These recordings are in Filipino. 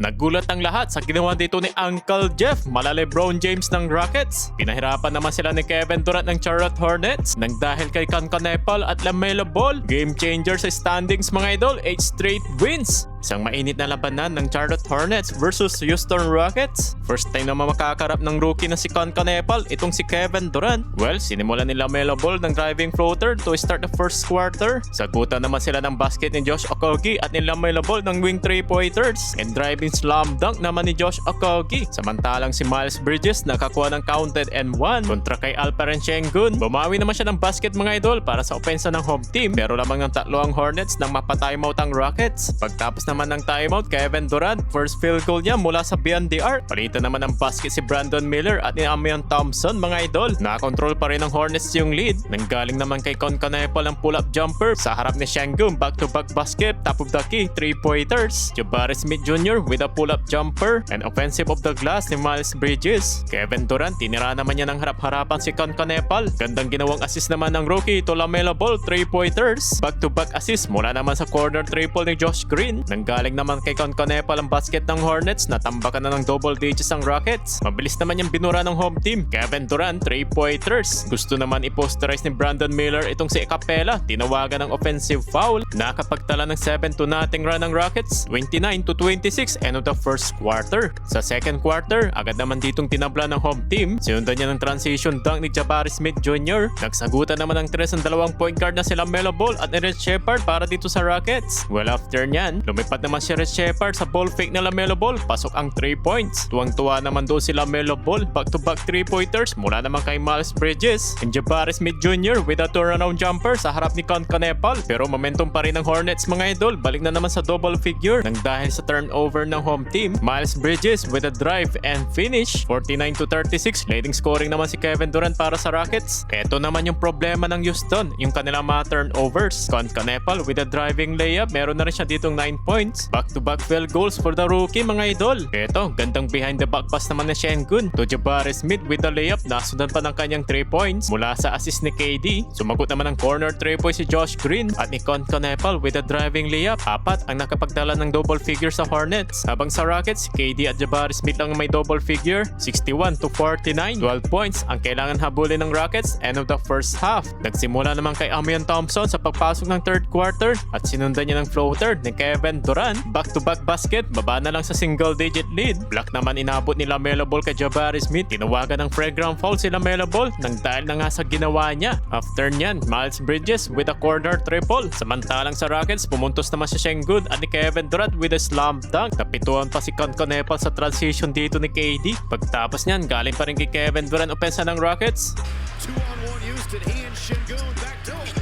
Nagulat ang lahat sa ginawa dito ni Uncle Jeff, mala LeBron James ng Rockets. Pinahirapan naman sila ni Kevin Durant ng Charlotte Hornets nang dahil kay Cancanepal at LaMelo Ball. Game changer sa standings mga idol, 8 straight wins. Isang mainit na labanan ng Charlotte Hornets versus Houston Rockets. First time naman makakarap ng rookie na si Cancanepal, itong si Kevin Durant. Well, sinimulan ni LaMelo Ball ng driving floater to start the first quarter. Sagutan naman sila ng basket ni Josh Okogie at ni LaMelo Ball ng wing 3-pointers. And driving slam dunk naman ni Josh Okogie. Samantalang si Miles Bridges nakakuha ng counted and one kontra kay Alperen Sengun. Bumawi naman siya ng basket mga idol para sa opensa ng home team, pero lamang ng tatlo ang Hornets nang mapatimeout ang Rockets. Pagtapos naman ng timeout, Kevin Durant, first field goal niya mula sa beyond the arc. Palitan naman ng basket si Brandon Miller at ni Amion Thompson mga idol. Nakakontrol pa rin ng Hornets yung lead. Nanggaling naman kay Cancanepal ang pull-up jumper sa harap ni Sengun, back-to-back basket, top of the key, 3-pointers. Jabari Smith Jr. with a pull-up jumper and offensive of the glass ni Miles Bridges. Kevin Durant, tinira naman niya ng harap-harapan si Cancanepal. Gandang ginawang assist naman ng rookie to LaMelo Ball, 3-pointers. Back-to-back assist mula naman sa corner triple ni Josh Green. Nanggaling naman kay Cancanepal ang basket ng Hornets, natambakan na ng double digits ang Rockets. Mabilis naman yung binura ng home team. Kevin Durant, 3-pointers. Gusto naman i-posterize ni Brandon Miller itong si Capela. Tinawagan ng offensive foul. Nakapagtala ng 7-0 run ng Rockets, 29-26 end of the first quarter. Sa second quarter, agad naman ditong tinabla ng home team. Sinundan niya ng transition dunk ni Jabari Smith Jr. Nagsagutan naman ng 3 ang dalawang point guard na si LaMelo Ball at Red Shepard para dito sa Rockets. Well, after nyan, lumipad naman si Red Shepard sa ball fake na LaMelo Ball. Pasok ang 3 points. Tuwang-tuwa naman doon si LaMelo Ball. Back-to-back 3-pointers mula naman kay Miles Bridges. And Jabari Smith Jr. with a turnaround jumper sa harap ni Cancanepal. Pero momentum pa rin ng Hornets mga idol. Balik na naman sa double figure nang dahil sa turnover ng home team. Miles Bridges with a drive and finish, 49-36. Leading scoring naman si Kevin Durant para sa Rockets. Ito naman yung problema ng Houston, yung kanilang mga turnovers. Cancanepal with a driving layup, meron na rin siya ditong 9 points. Back-to-back field goals for the rookie mga idol. Ito, gandang behind the back pass naman ni Sengun to Jabari Smith with the layup. Nasundan pa ng kanyang 3 points mula sa assist ni KD. Sumagot naman ng corner 3 points si Josh Green at ni Cancanepal with a driving layup. Apat ang nakapagtala ng double figure sa Hornets. Habang sa Rockets, KD at Jabari Smith lang may double figure, 61-49. 12 points ang kailangan habulin ng Rockets end of the first half. Nagsimula naman kay Amion Thompson sa pagpasok ng third quarter at sinundan niya ng floater ni Kevin Durant. Back-to-back basket, baba na lang sa single-digit lead. Block naman inabot ni LaMelo Ball kay Jabari Smith. Tinawagan ng flagrant foul si LaMelo Ball nang dahil na nga sa ginawa niya. After niyan, Miles Bridges with a corner triple. Samantalang sa Rockets, pumuntos naman si Sengun at ni Kevin Durant with a slam dunk. Napituan pa si Cancanepal sa transition dito ni KD. Pagtapos niyan, galing pa rin kay Kevin Durant opensa ng Rockets. 2-on-1 Houston, he and Sengun back to him.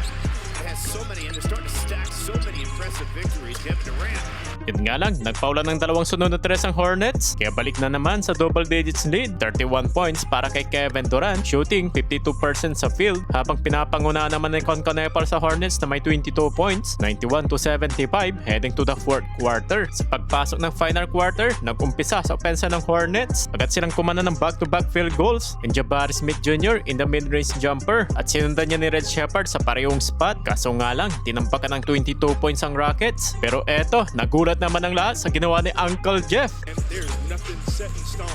It has so many, and they're starting to stack so many impressive victories. Kevin Durant. Yun nga lang, nagpaulan ng dalawang sunod na 3 ang Hornets, kaya balik na naman sa double digits lead. 31 points para kay Kevin Durant, shooting 52% sa field, habang pinapanguna naman ni Cancanepal sa Hornets na may 22 points, 91-75 heading to the fourth quarter. Sa pagpasok ng final quarter, nag-umpisa sa opensa ng Hornets. Agad silang kumana ng back-to-back field goals and Jabari Smith Jr. in the mid-range jumper at sinundan niya ni Red Shepard sa parehong spot. Kaso nga lang, tinampakan ng 22 points ang Rockets. Pero eto, nagulat naman ang lahat sa ginawa ni Uncle Jeff. There's nothing set in stone.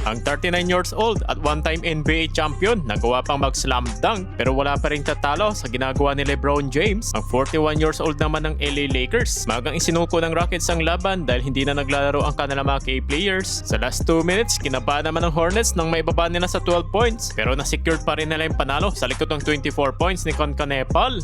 Ang 39 years old at one-time NBA champion, nagawa pang mag-slam dunk pero wala pa rin tatalo sa ginagawa ni LeBron James. Ang 41 years old naman ng LA Lakers, magang isinuko ng Rockets ang laban dahil hindi na naglalaro ang kanilang mga key players. Sa last 2 minutes, kinaba naman ng Hornets nang may baba nila sa 12 points pero na-secured pa rin nila yung panalo sa likod ng 24 points ni Cancanepal.